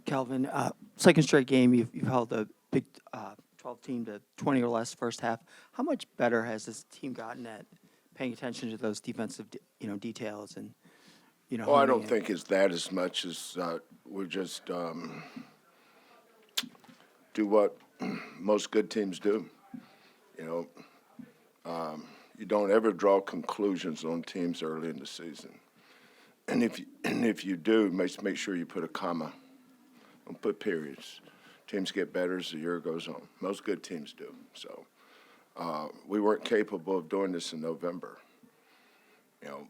Kelvin. Second straight game, you've held the Big 12 team to 20 or less first half. How much better has this team gotten at paying attention to those defensive, details and, Well, I honing don't in? think it's that as much as we just do what most good teams do. You know, you don't ever draw conclusions on teams early in the season, and if you do, make sure you put a comma. Don't put periods. Teams get better as the year goes on. Most good teams do. So we weren't capable of doing this in November. You know,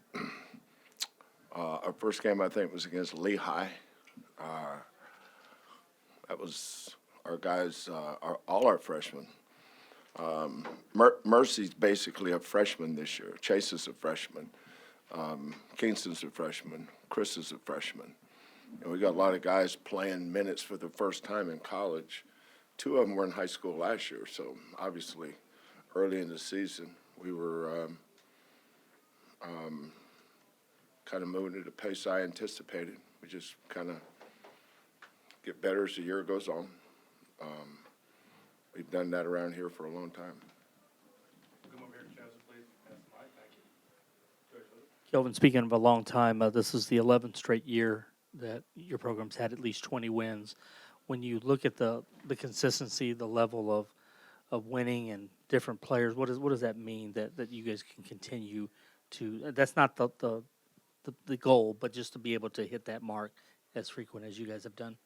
our first game, I think, was against Lehigh. That was our guys, all our freshmen. Mercy's basically a freshman this year. Chase is a freshman. Kingston's a freshman. Chris is a freshman. And we got a lot of guys playing minutes for the first time in college. Two of them were in high school last year, so obviously early in the season we were kind of moving at a pace I anticipated. We just kind of get better as the year goes on. We've done that around here for a long time. Come over here to Joseph, please. Pass the mic. Thank you. Kelvin, speaking of a long time, this is the 11th straight year that your program's had at least 20 wins. When you look at the consistency, the level of winning and different players, what does that mean that you guys can continue to? That's not the goal, but just to be able to hit that mark as frequent as you guys have done.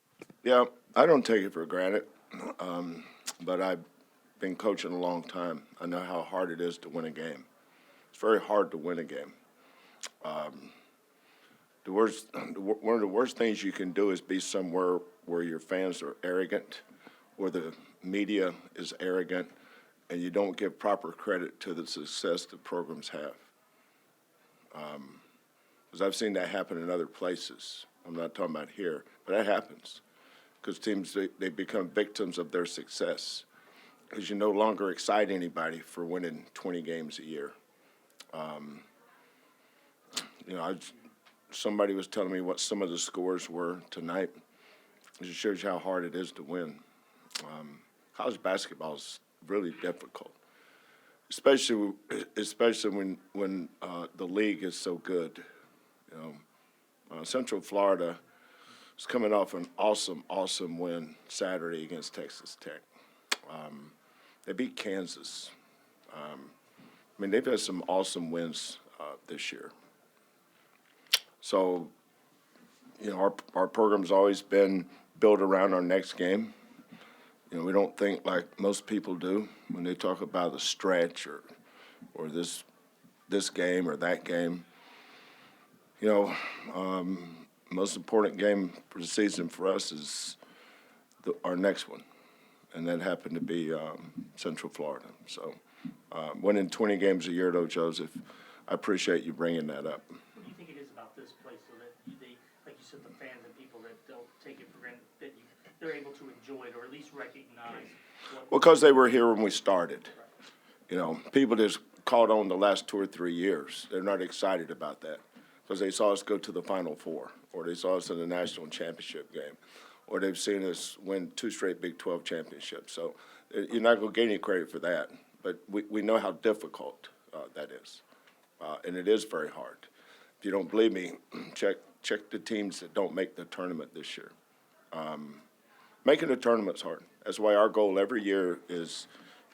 Yeah, I don't take it for granted, but I've been coaching a long time. I know how hard it is to win a game. It's very hard to win a game. One of the worst things you can do is be somewhere where your fans are arrogant, where the media is arrogant, and you don't give proper credit to the success the programs have. Because I've seen that happen in other places. I'm not talking about here, but that happens. Because teams, they become victims of their success. Because you no longer excite anybody for winning 20 games a year. Somebody was telling me what some of the scores were tonight. It just shows you how hard it is to win. College basketball is really difficult, especially when the league is so good. Central Florida is coming off an awesome win Saturday against Texas Tech. They beat Kansas. They've had some awesome wins this year. So, our program's always been built around our next game. We don't think like most people do when they talk about a stretch or this game or that game. Most important game for the season for us is our next one, and that happened to be Central Florida. So, winning 20 games a year, though, Joseph, I appreciate you bringing that up. What do you think it is about this place so that they, like you said, the fans and people that don't take it for granted, that they're able to enjoy it or at least recognize what? Because they were here when we started. People just caught on the last 2 or 3 years. They're not excited about that because they saw us go to the Final Four, or they saw us in the national championship game, or they've seen us win 2 straight Big 12 championships. So you're not going to get any credit for that. But we know how difficult that is, and it is very hard. If you don't believe me, check the teams that don't make the tournament this year. Making the tournament's hard. That's why our goal every year is,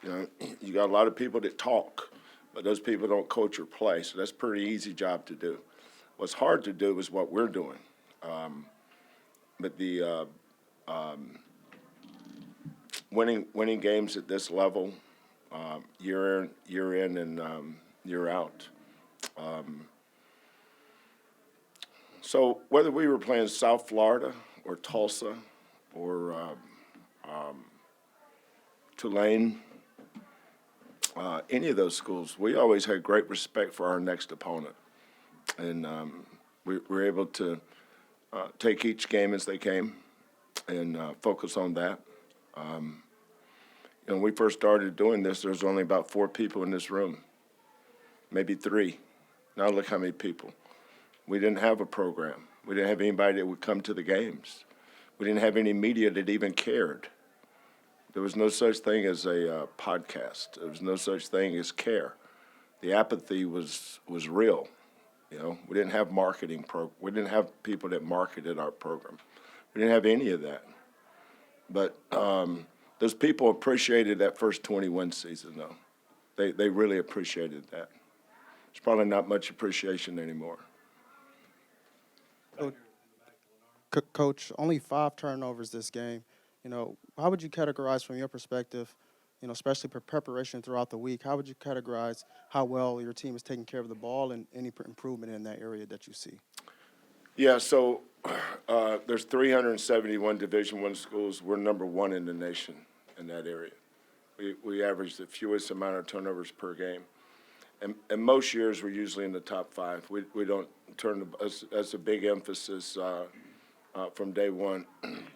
you got a lot of people that talk, but those people don't coach or play, so that's a pretty easy job to do. What's hard to do is what we're doing. But the winning games at this level, year in and year out. So whether we were playing South Florida or Tulsa or Tulane, any of those schools, we always had great respect for our next opponent. And we were able to take each game as they came and focus on that. When we first started doing this, there was only about 4 people in this room, maybe 3. Now look how many people. We didn't have a program. We didn't have anybody that would come to the games. We didn't have any media that even cared. There was no such thing as a podcast. There was no such thing as care. The apathy was real. You know, we didn't have we didn't have people that marketed our program. We didn't have any of that. But those people appreciated that first 21 season, though. They really appreciated that. There's probably not much appreciation anymore. Coach, only 5 turnovers this game. You know, how would you categorize from your perspective, you know, especially preparation throughout the week, how would you categorize how well your team is taking care of the ball and any improvement in that area that you see? Yeah, so there's 371 Division I schools. We're number 1 in the nation in that area. We average the fewest amount of turnovers per game. And most years, we're usually in the top 5. We don't turn that's a big emphasis from day one.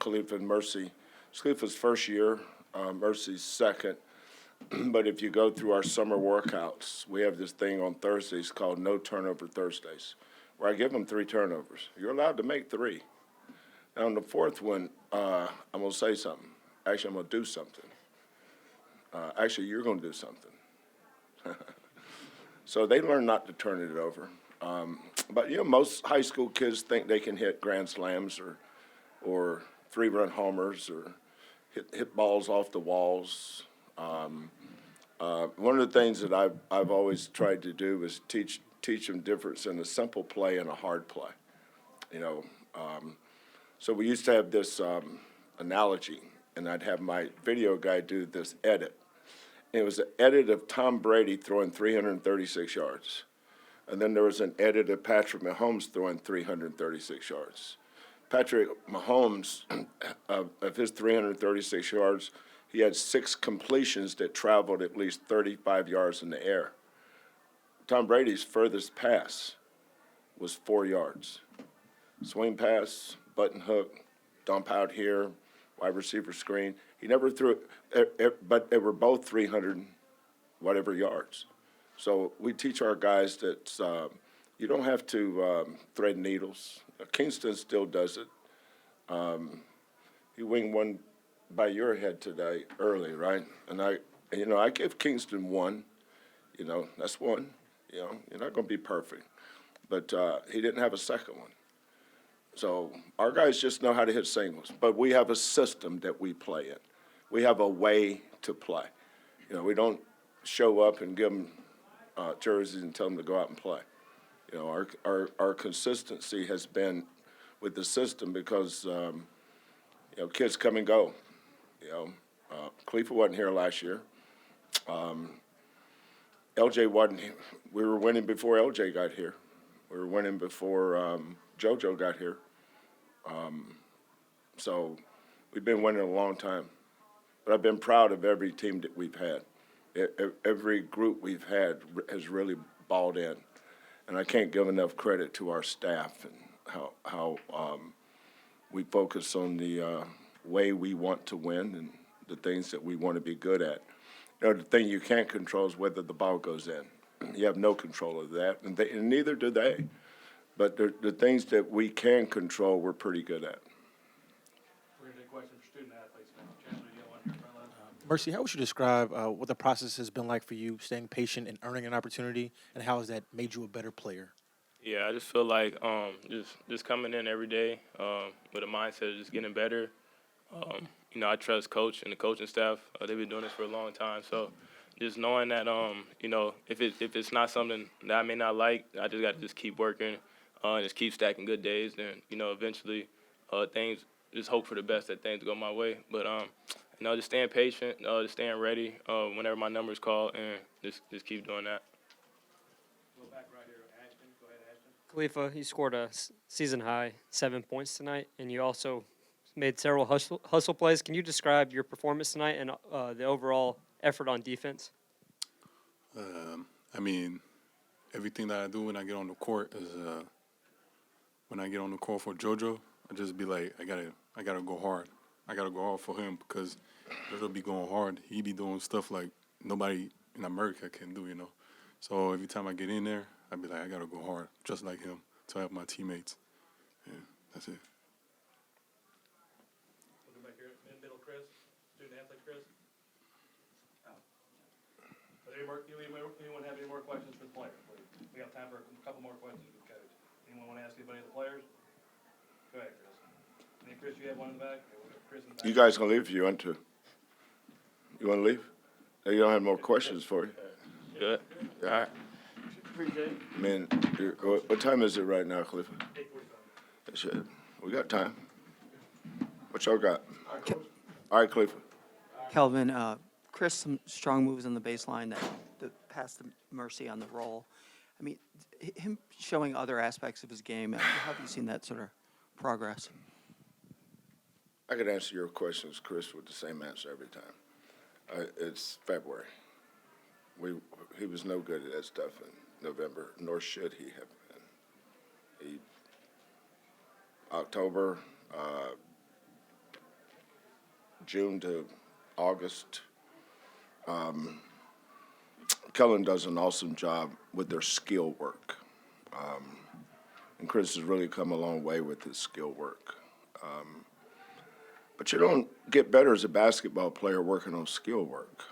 Kalifa and Mercy. Kalifa's first year, Mercy's second. But if you go through our summer workouts, we have this thing on Thursdays called No Turnover Thursdays, where I give them 3 turnovers. You're allowed to make 3. Now, on the 4th one, I'm going to say something. Actually, I'm going to do something. Actually, you're going to do something. So they learn not to turn it over. But, you know, most high school kids think they can hit grand slams or 3-run homers or hit balls off the walls. One of the things that I've always tried to do is teach them difference in a simple play and a hard play. You know, so we used to have this analogy, and I'd have my video guy do this edit. And it was an edit of Tom Brady throwing 336 yards. And then there was an edit of Patrick Mahomes throwing 336 yards. Patrick Mahomes, of his 336 yards, he had 6 completions that traveled at least 35 yards in the air. Tom Brady's furthest pass was 4 yards. Swing pass, button hook, dump out here, wide receiver screen. He never threw it, but they were both 300 whatever yards. So we teach our guys that you don't have to thread needles. Kingston still does it. He winged one by your head today early, right? And I give Kingston 1. You know, that's 1. You know, you're not going to be perfect. But he didn't have a second one. So our guys just know how to hit singles. But we have a system that we play in. We have a way to play. You know, we don't show up and give them jerseys and tell them to go out and play. You know, our consistency has been with the system because, you know, kids come and go. You know, Kalifa wasn't here last year. LJ wasn't here. We were winning before LJ got here. We were winning before JoJo got here. So we've been winning a long time. But I've been proud of every team that we've had. Every group we've had has really balled in. And I can't give enough credit to our staff and how we focus on the way we want to win and the things that we want to be good at. You know, the thing you can't control is whether the ball goes in. You have no control of that, and neither do they. But the things that we can control, we're pretty good at. We're going to take questions for student athletes now. Chancellor, you got one here in front of us. Mercy, how would you describe what the process has been like for you, staying patient and earning an opportunity, and how has that made you a better player? Yeah, I just feel like just coming in every day with a mindset of just getting better. You know, I trust Coach and the coaching staff. They've been doing this for a long time. So just knowing that, you know, if it's not something that I may not like, I just got to just keep working, just keep stacking good days. Then, you know, eventually things, just hope for the best that things go my way. But, you know, just staying patient, just staying ready whenever my number's called, and just keep doing that. Go back right here. Ashton, go ahead, Ashton. Kalifa, you scored a season high 7 points tonight, and you also made several hustle plays. Can you describe your performance tonight and the overall effort on defense? I mean, everything that I do when I get on the court is when I get on the court for JoJo, I just be like, I gotta go hard. I gotta go hard for him because JoJo be going hard. He be doing stuff like nobody in America can do, you know. So every time I get in there, I be like, I gotta go hard, just like him, to help my teammates. Yeah, that's it. opportunity to answer, Chris? Anyone have any more questions for the players, please? We have time for a couple more questions with Coach. Anyone want to ask anybody of the players? Go ahead, Chris. And Chris, you have one in the back? Okay, we'll go Chris in the back. You guys gonna leave if you want to? You wanna leave? You don't have more questions for you? Good. All right. I mean, what time is it right now, Kalifa? 8:45. We got time. What y'all got? All right, Kalifa. Kelvin, Chris, some strong moves on the baseline that passed the Mercy on the roll. I mean, him showing other aspects of his game, how have you seen that sort of progress? I could answer your questions, Chris, with the same answer every time. It's February. He was no good at that stuff in November, nor should he have been. October, June to August, Kellen does an awesome job with their skill work. And Chris has really come a long way with his skill work. But you don't get better as a basketball player working on skill work.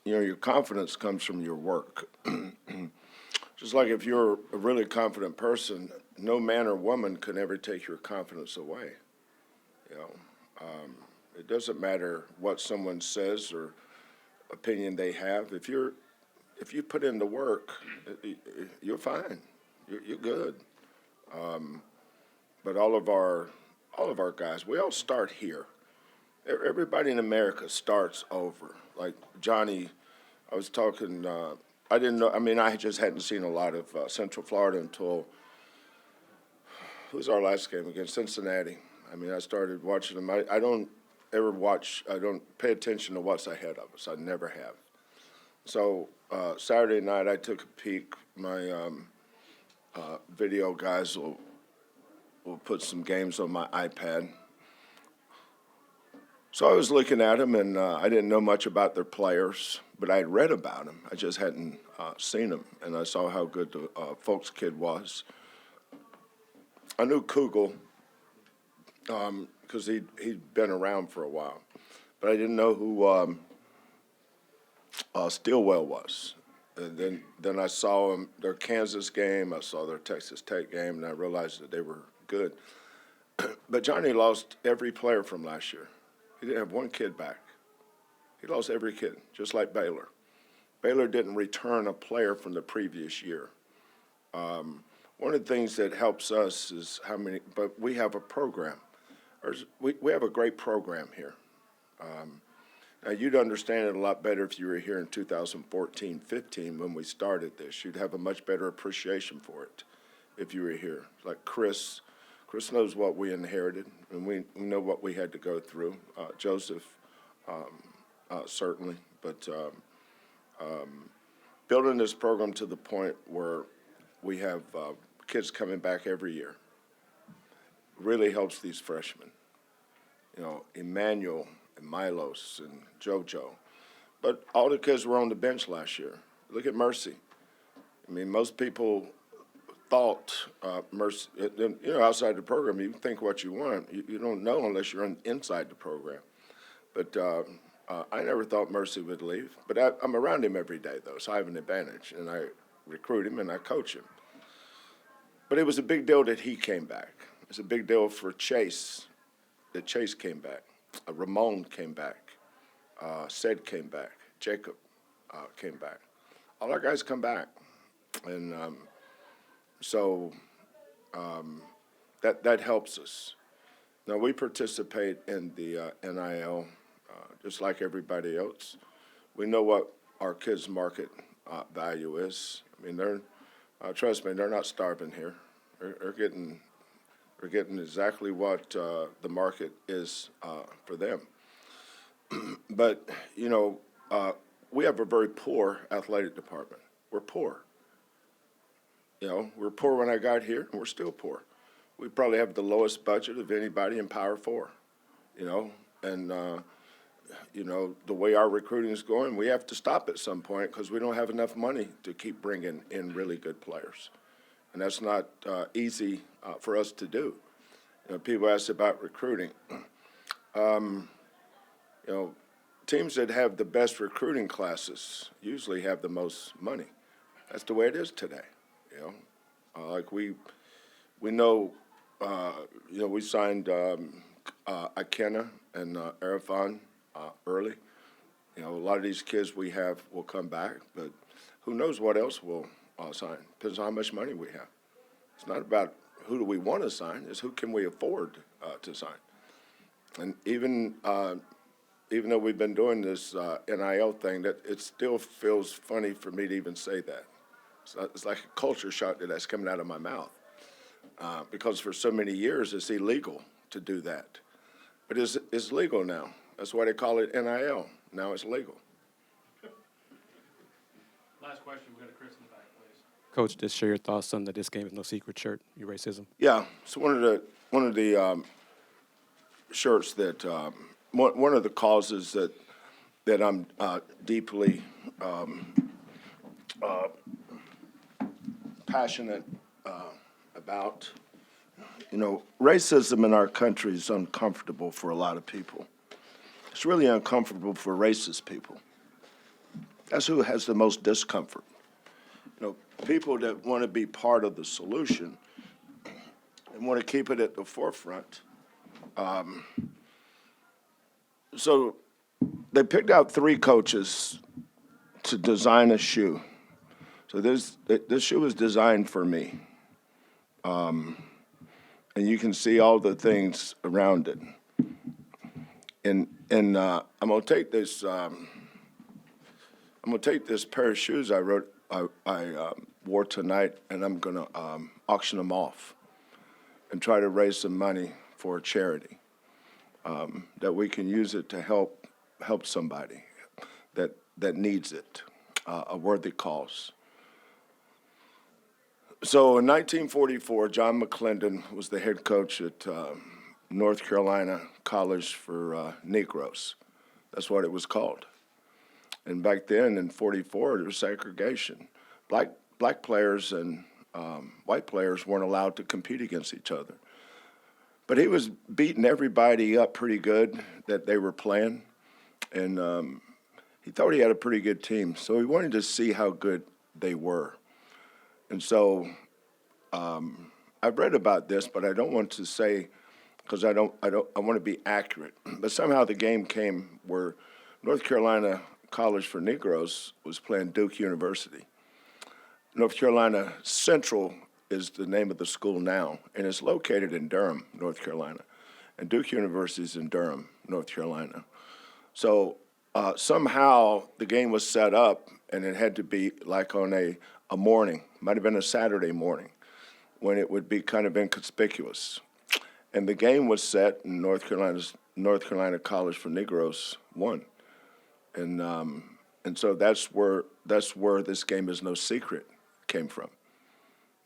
Your confidence comes from your work. Just like if you're a really confident person, no man or woman can ever take your confidence away. It doesn't matter what someone says or opinion they have. If you put in the work, you're fine. You're good. But all of our guys, we all start here. Everybody in America starts over. Like Johnny, I was talking. I didn't know. I mean, I just hadn't seen a lot of Central Florida until who was our last game against Cincinnati. I mean, I started watching them. I don't ever watch. I don't pay attention to what's ahead of us. I never have. So Saturday night, I took a peek. My video guys will put some games on my iPad. So I was looking at them, and I didn't know much about their players, but I had read about them. I just hadn't seen them, and I saw how good the Folks kid was. I knew Kugel because he'd been around for a while, but I didn't know who Stillwell was. And then I saw their Kansas game, I saw their Texas Tech game, and I realized that they were good. But Johnny lost every player from last year. He didn't have one kid back. He lost every kid, just like Baylor. Baylor didn't return a player from the previous year. One of the things that helps us is but we have a program. We have a great program here. Now, you'd understand it a lot better if you were here in 2014-15 when we started this. You'd have a much better appreciation for it if you were here. Like Chris knows what we inherited, and we know what we had to go through. Joseph, certainly. But building this program to the point where we have kids coming back every year really helps these freshmen. Emmanuel and Milos and JoJo. But all the kids were on the bench last year. Look at Mercy. I mean, most people thought Mercy, outside the program, you think what you want. You don't know unless you're inside the program. But I never thought Mercy would leave. But I'm around him every day, though, so I have an advantage. And I recruit him and I coach him. But it was a big deal that he came back. It was a big deal for Chase, that Chase came back. Ramon came back. Sid came back. Jacob came back. All our guys come back. And so that helps us. Now, we participate in the NIL just like everybody else. We know what our kids' market value is. I mean, trust me, they're not starving here. They're getting exactly what the market is for them. But, we have a very poor athletic department. We're poor. We're poor when I got here, and we're still poor. We probably have the lowest budget of anybody in Power 4, and, the way our recruiting is going, we have to stop at some point because we don't have enough money to keep bringing in really good players. And that's not easy for us to do. People ask about recruiting. Teams that have the best recruiting classes usually have the most money. That's the way it is today. Like we know, we signed Akena and Arafan early. A lot of these kids we have will come back, but who knows what else we'll sign. Depends on how much money we have. It's not about who do we want to sign, it's who can we afford to sign. And even though we've been doing this NIL thing, that it still feels funny for me to even say that. It's like a culture shock that's coming out of my mouth because for so many years it's illegal to do that. But it's legal now. That's why they call it NIL. Now it's legal. Last question, we'll go to Chris in the back, please. Coach, just share your thoughts on that this game is no secret shirt, your racism. Yeah, so one of the shirts that one of the causes that I'm deeply passionate about. Racism in our country is uncomfortable for a lot of people. It's really uncomfortable for racist people. That's who has the most discomfort. People that want to be part of the solution and want to keep it at the forefront. So they picked out 3 coaches to design a shoe. So this shoe was designed for me. And you can see all the things around it. And I'm gonna take this. I'm gonna take this pair of shoes I wore tonight, and I'm gonna auction them off and try to raise some money for a charity that we can use it to help somebody that needs it, a worthy cause. So in 1944, John McClendon was the head coach at North Carolina College for Negroes. That's what it was called. And back then, in '44, there was segregation. Black players and white players weren't allowed to compete against each other. But he was beating everybody up pretty good that they were playing, and he thought he had a pretty good team. So he wanted to see how good they were. And so I've read about this, but I don't want to say, because I want to be accurate. But somehow the game came where North Carolina College for Negroes was playing Duke University. North Carolina Central is the name of the school now, and it's located in Durham, North Carolina. And Duke University is in Durham, North Carolina. So somehow the game was set up, and it had to be like on a morning, might have been a Saturday morning, when it would be kind of inconspicuous. And the game was set, and North Carolina College for Negroes won. And so that's where this game is no secret came from.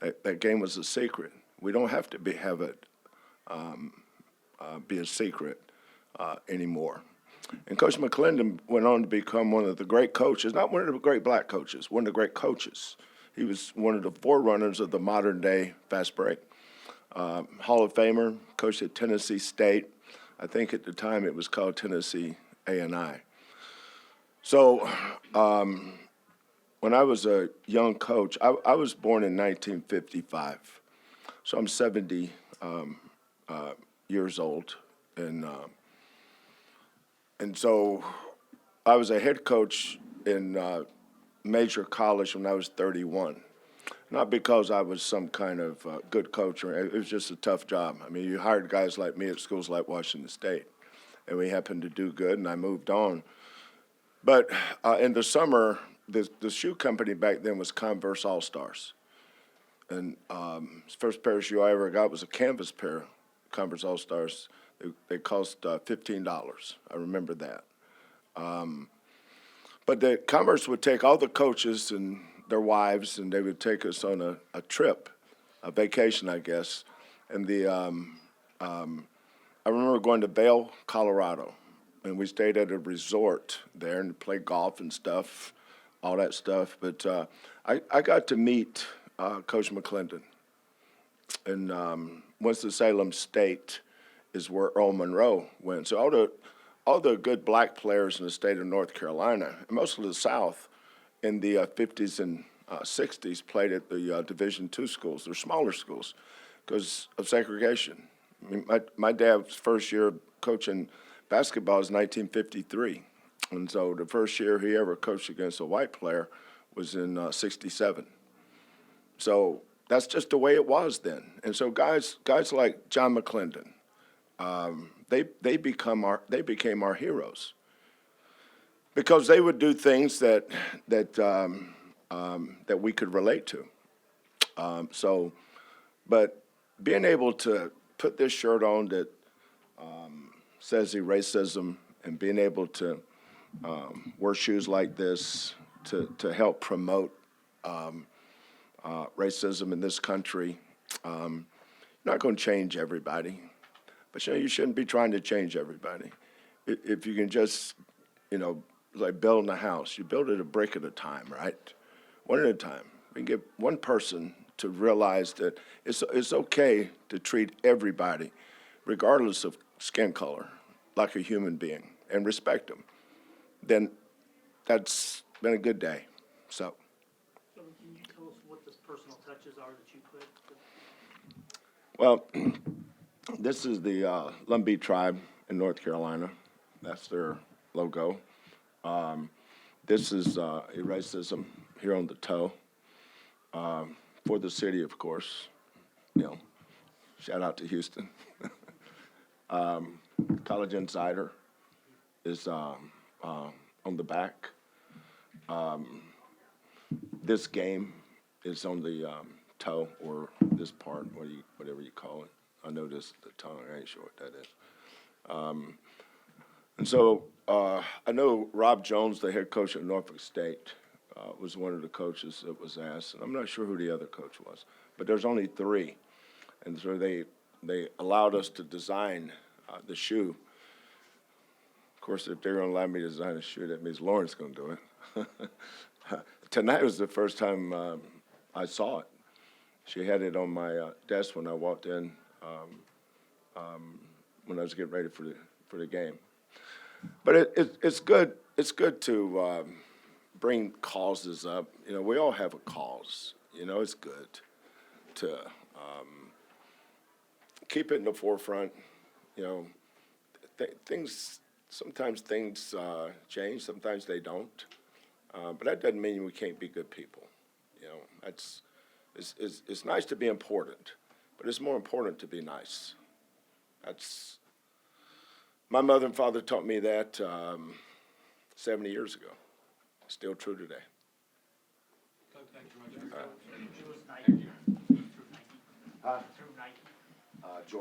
That game was a secret. We don't have to have it be a secret anymore. And Coach McClendon went on to become one of the great coaches, not one of the great black coaches, one of the great coaches. He was one of the forerunners of the modern day fast break. Hall of Famer, coached at Tennessee State. I think at the time it was called Tennessee A&I. So when I was a young coach, I was born in 1955. So I'm 70 years old. And so I was a head coach in major college when I was 31. Not because I was some kind of good coach, or it was just a tough job. I mean, you hired guys like me at schools like Washington State, and we happened to do good, and I moved on. But in the summer, the shoe company back then was Converse All-Stars. And the first pair of shoe I ever got was a canvas pair, Converse All-Stars. They cost $15. I remember that. But the Converse would take all the coaches and their wives, and they would take us on a trip, a vacation, I guess. And I remember going to Vail, Colorado, and we stayed at a resort there and played golf and stuff, all that stuff. But I got to meet Coach McClendon. and Winston-Salem State is where Earl Monroe went. So all the good black players in the state of North Carolina, and most of the South, in the 50s and 60s, played at the Division II schools. They're smaller schools because of segregation. I mean, my dad's first year coaching basketball was 1953, and so the first year he ever coached against a white player was in 67. So that's just the way it was then. And so guys like John McClendon, they became our heroes because they would do things that we could relate to. But being able to put this shirt on that says racism, and being able to wear shoes like this to help promote racism in this country, not going to change everybody. But, you shouldn't be trying to change everybody. If you can just, like building a house, you build it a brick at a time, right? One at a time. We can get one person to realize that it's okay to treat everybody, regardless of skin color, like a human being, and respect them. Then that's been a good day. So. Can you tell us what the personal touches are that you put? Well, this is the Lumbee tribe in North Carolina. That's their logo. This is racism here on the toe. For the city, of course. Shout out to Houston. College Insider is on the back. This game is on the toe, or this part, whatever you call it. I know this is the tongue. I ain't sure what that is. And so I know Rob Jones, the head coach at Norfolk State, was one of the coaches that was asked. And I'm not sure who the other coach was, but there's only 3. And so they allowed us to design the shoe. Of course, if they're going to allow me to design a shoe, that means Lauren's going to do it. Tonight was the first time I saw it. She had it on my desk when I walked in when I was getting ready for the game. But it's good. It's good to bring causes up. We all have a cause. It's good to keep it in the forefront. Sometimes things change. Sometimes they don't. But that doesn't mean we can't be good people. It's nice to be important, but it's more important to be nice. My mother and father taught me that 70 years ago. Still true today. Thank you very much. Jordan.